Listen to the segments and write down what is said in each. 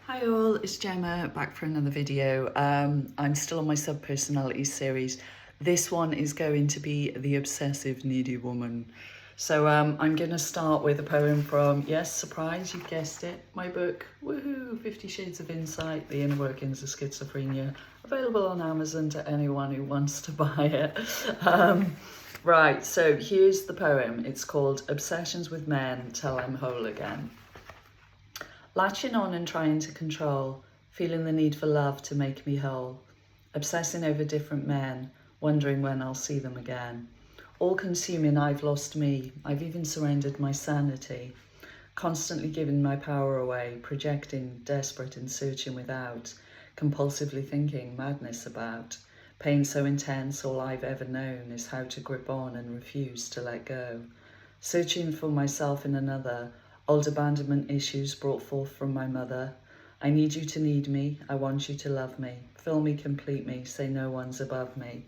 Hi all, it's Gemma back for another video. I'm still on my sub-personalities series. This one is going to be the obsessive needy woman. So I'm going to start with a poem from, yes, surprise, you've guessed it, my book, woohoo, 50 Shades of Insight, The Inner Workings of Schizophrenia, available on Amazon to anyone who wants to buy it. Right, so here's the poem. It's called Obsessions with Men Till I'm Whole Again. Latching on and trying to control, feeling the need for love to make me whole. Obsessing over different men, wondering when I'll see them again. All consuming, I've lost me. I've even surrendered my sanity. Constantly giving my power away, projecting, desperate and searching without. Compulsively thinking, madness about. Pain so intense, all I've ever known is how to grip on and refuse to let go. Searching for myself in another, old abandonment issues brought forth from my mother. I need you to need me, I want you to love me. Fill me, complete me, say no one's above me.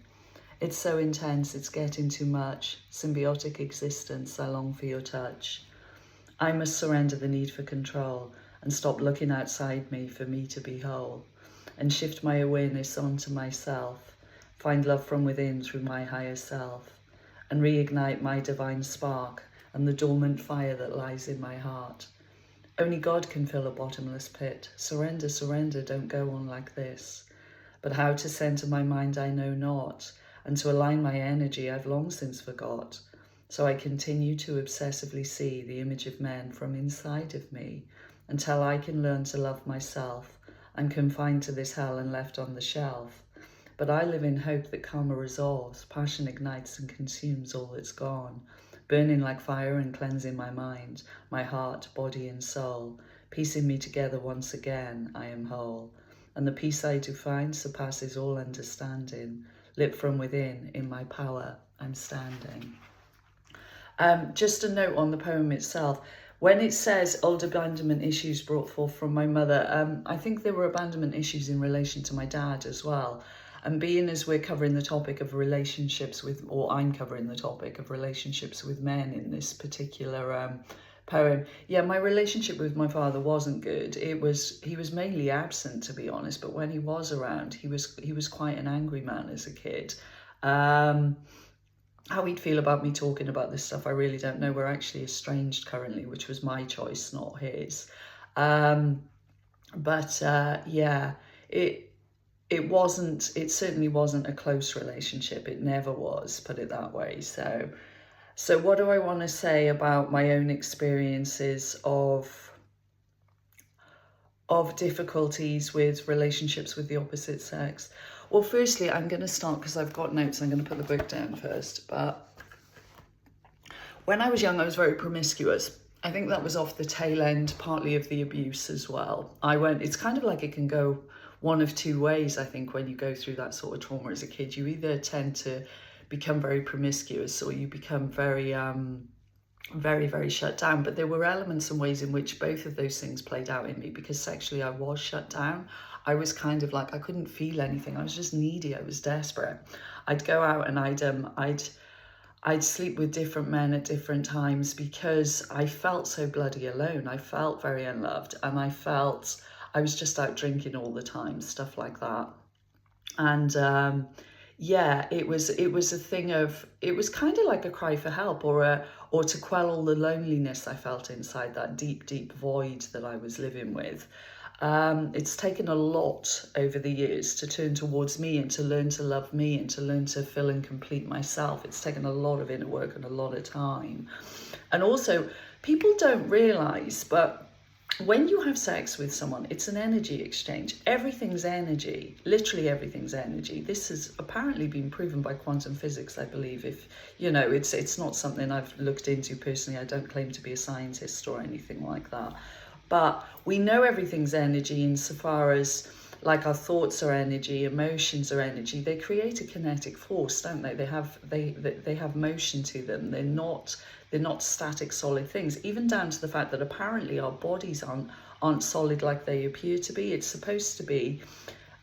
It's so intense, it's getting too much. Symbiotic existence, I long for your touch. I must surrender the need for control and stop looking outside me for me to be whole. And shift my awareness onto myself. Find love from within through my higher self. And reignite my divine spark and the dormant fire that lies in my heart. Only God can fill a bottomless pit. Surrender, surrender, don't go on like this. But how to center my mind I know not, and to align my energy I've long since forgot. So I continue to obsessively see the image of men from inside of me, until I can learn to love myself. I'm confined to this hell and left on the shelf. But I live in hope that karma resolves, passion ignites and consumes all that's gone. Burning like fire and cleansing my mind, my heart, body and soul. Piecing me together once again, I am whole. And the peace I do find surpasses all understanding. Lit from within, in my power, I'm standing. Just a note on the poem itself. When it says old abandonment issues brought forth from my mother, I think there were abandonment issues in relation to my dad as well. And being as we're covering the topic of relationships with, or I'm covering the topic of relationships with men in this particular poem, yeah, my relationship with my father wasn't good. He was mainly absent, to be honest, but when he was around, he was quite an angry man as a kid. How he'd feel about me talking about this stuff, I really don't know. We're actually estranged currently, which was my choice, not his. Yeah, it certainly wasn't a close relationship. It never was, put it that way. So what do I want to say about my own experiences of difficulties with relationships with the opposite sex? Well, firstly, I'm going to start, because I've got notes, I'm going to put the book down first. But when I was young, I was very promiscuous. I think that was off the tail end, partly of the abuse as well. It's kind of like it can go one of two ways, I think, when you go through that sort of trauma as a kid. You either tend to become very promiscuous, or you become very, very shut down. But there were elements and ways in which both of those things played out in me, because sexually I was shut down. I was kind of like, I couldn't feel anything. I was just needy. I was desperate. I'd go out and I'd sleep with different men at different times, because I felt so bloody alone. I felt very unloved, and I felt I was just out drinking all the time, stuff like that. And yeah, it was a thing of, it was kind of like a cry for help, or to quell all the loneliness I felt inside that deep void that I was living with. It's taken a lot over the years to turn towards me and to learn to love me and to learn to fill and complete myself. It's taken a lot of inner work and a lot of time. And also, people don't realize, but when you have sex with someone, it's an energy exchange. Everything's energy, literally everything's energy. This has apparently been proven by quantum physics, I believe. If you know, it's not something I've looked into personally. I don't claim to be a scientist or anything like that. But we know everything's energy insofar as, like, our thoughts are energy, emotions are energy. They create a kinetic force, don't they? They have motion to them. They're not static, solid things, even down to the fact that apparently our bodies aren't solid like they appear to be. It's supposed to be,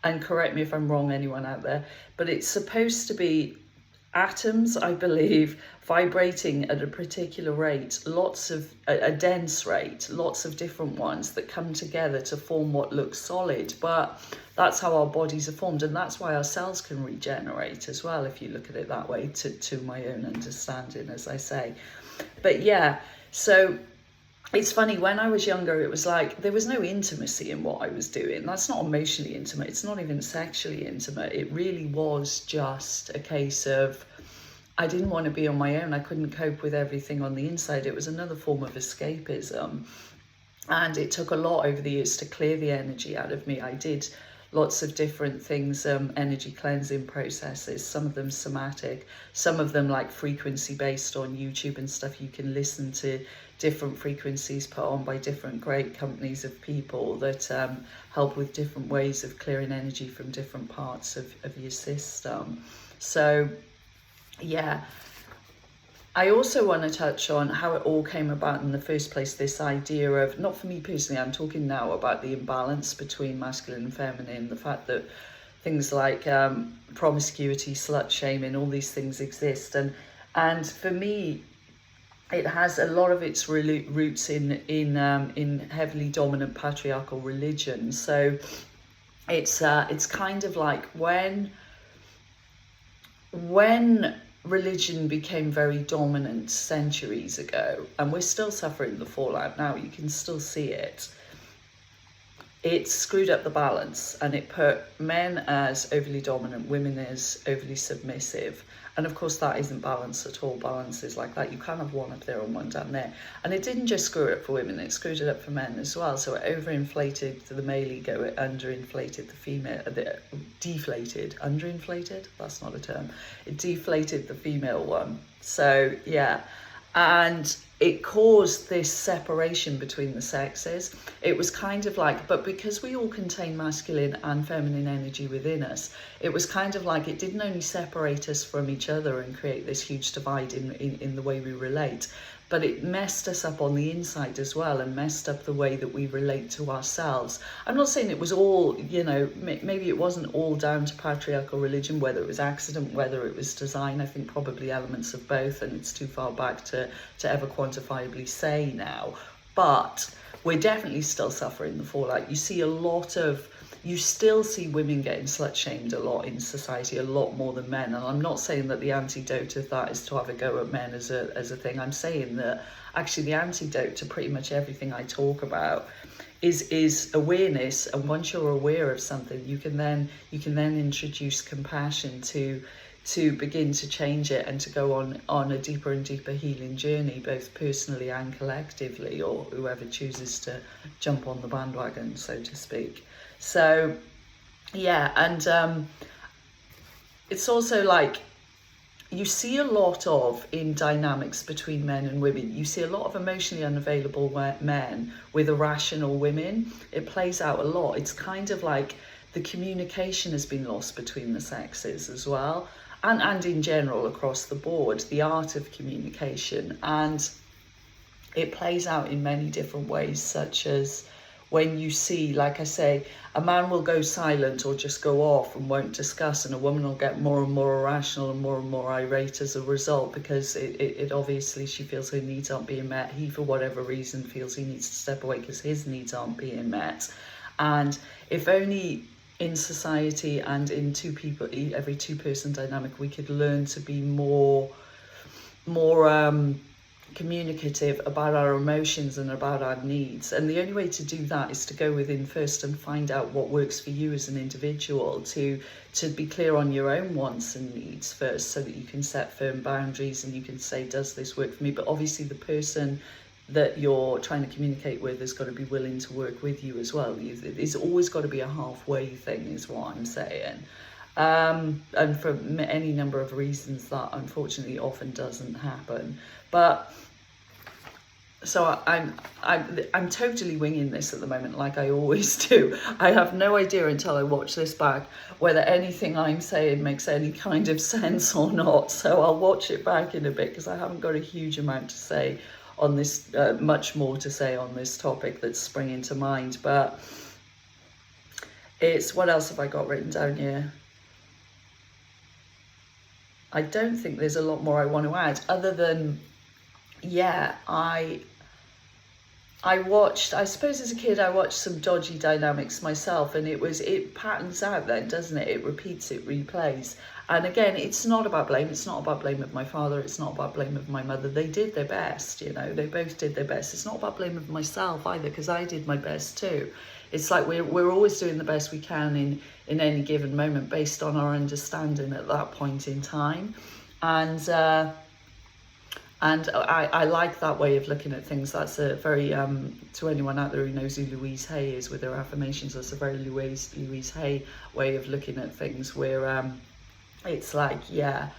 and correct me if I'm wrong, anyone out there, but it's supposed to be atoms, I believe, vibrating at a particular rate, lots of a dense rate, lots of different ones that come together to form what looks solid. But that's how our bodies are formed, and that's why our cells can regenerate as well, if you look at it that way, to my own understanding, as I say. But yeah, so it's funny, when I was younger, it was like there was no intimacy in what I was doing. That's not emotionally intimate, it's not even sexually intimate. It really was just a case of I didn't want to be on my own. I couldn't cope with everything on the inside. It was another form of escapism. And it took a lot over the years to clear the energy out of me. I did lots of different things, energy cleansing processes, some of them somatic, some of them like frequency based on YouTube and stuff. You can listen to different frequencies put on by different great companies of people that help with different ways of clearing energy from different parts of your system. So yeah, I also want to touch on how it all came about in the first place, this idea of, not for me personally, I'm talking now about the imbalance between masculine and feminine, the fact that things like promiscuity, slut shaming, all these things exist. And for me, it has a lot of its roots in heavily dominant patriarchal religion. So it's kind of like when religion became very dominant centuries ago, and we're still suffering the fallout now, you can still see it. It screwed up the balance, and it put men as overly dominant, women as overly submissive. And of course that isn't balance at all. Balance is like that. You can't have one up there and one down there. And it didn't just screw it up for women, it screwed it up for men as well. So it overinflated the male ego, it underinflated the female, deflated, underinflated, that's not a term. It deflated the female one. So yeah, and it caused this separation between the sexes. It was kind of like, but because we all contain masculine and feminine energy within us, it was kind of like it didn't only separate us from each other and create this huge divide in the way we relate, but it messed us up on the inside as well, and messed up the way that we relate to ourselves. I'm not saying it was all, you know, maybe it wasn't all down to patriarchal religion, whether it was accident, whether it was design. I think probably elements of both, and it's too far back to ever quantifiably say now. But we're definitely still suffering the fallout. You see a lot of, you still see women getting slut shamed a lot in society, a lot more than men. And I'm not saying that the antidote of that is to have a go at men as a thing. I'm saying that actually the antidote to pretty much everything I talk about is awareness. And once you're aware of something, you can then introduce compassion to begin to change it, and to go on a deeper and deeper healing journey, both personally and collectively, or whoever chooses to jump on the bandwagon, so to speak. So yeah, and it's also like you see a lot of in dynamics between men and women. You see a lot of emotionally unavailable men with irrational women. It plays out a lot. It's kind of like the communication has been lost between the sexes as well, and in general across the board, the art of communication. And it plays out in many different ways, such as when you see, like I say, a man will go silent or just go off and won't discuss, and a woman will get more and more irrational and more irate as a result, because it obviously, she feels her needs aren't being met. He, for whatever reason, feels he needs to step away because his needs aren't being met. And if only in society and in every two-person dynamic, we could learn to be more communicative about our emotions and about our needs. And the only way to do that is to go within first and find out what works for you as an individual, to be clear on your own wants and needs first, so that you can set firm boundaries and you can say, does this work for me? But obviously the person that you're trying to communicate with has got to be willing to work with you as well. It's always got to be a halfway thing, is what I'm saying. And for any number of reasons, that unfortunately often doesn't happen. But so I'm totally winging this at the moment, like I always do. I have no idea until I watch this back whether anything I'm saying makes any kind of sense or not. So I'll watch it back in a bit, because I haven't got a huge amount to say on this, much more to say on this topic that's springing to mind. But it's, what else have I got written down here? I don't think there's a lot more I want to add other than, yeah, I suppose as a kid, I watched some dodgy dynamics myself, and it patterns out then, doesn't it? It repeats, it replays. And again, it's not about blame. It's not about blame of my father. It's not about blame of my mother. They did their best, you know, they both did their best. It's not about blame of myself either, because I did my best too. It's like we're always doing the best we can in any given moment based on our understanding at that point in time. And I like that way of looking at things. That's a very, to anyone out there who knows who Louise Hay is with her affirmations, that's a very Louise Hay way of looking at things, where it's like, yeah,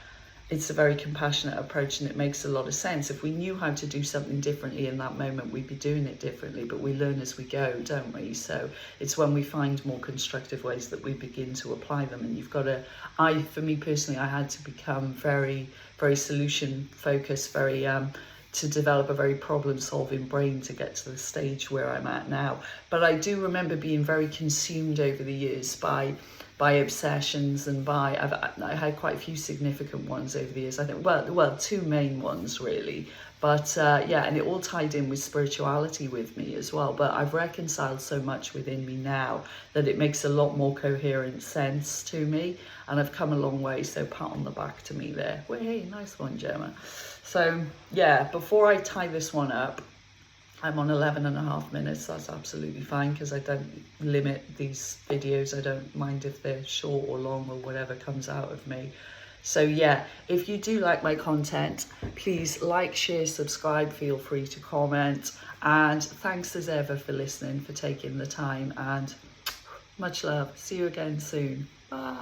it's a very compassionate approach, and it makes a lot of sense. If we knew how to do something differently in that moment, we'd be doing it differently, but we learn as we go, don't we? So it's when we find more constructive ways that we begin to apply them. And you've got to, for me personally, I had to become very, very solution focused, very, to develop a very problem-solving brain to get to the stage where I'm at now. But I do remember being very consumed over the years by obsessions, and I had quite a few significant ones over the years. I think, well, two main ones really, but yeah, and it all tied in with spirituality with me as well. But I've reconciled so much within me now that it makes a lot more coherent sense to me, and I've come a long way. So pat on the back to me there. Well, hey, nice one, Gemma. So yeah, before I tie this one up, I'm on 11.5 minutes. That's absolutely fine, because I don't limit these videos. I don't mind if they're short or long or whatever comes out of me. So yeah, if you do like my content, please like, share, subscribe, feel free to comment. And thanks as ever for listening, for taking the time, and much love. See you again soon. Bye.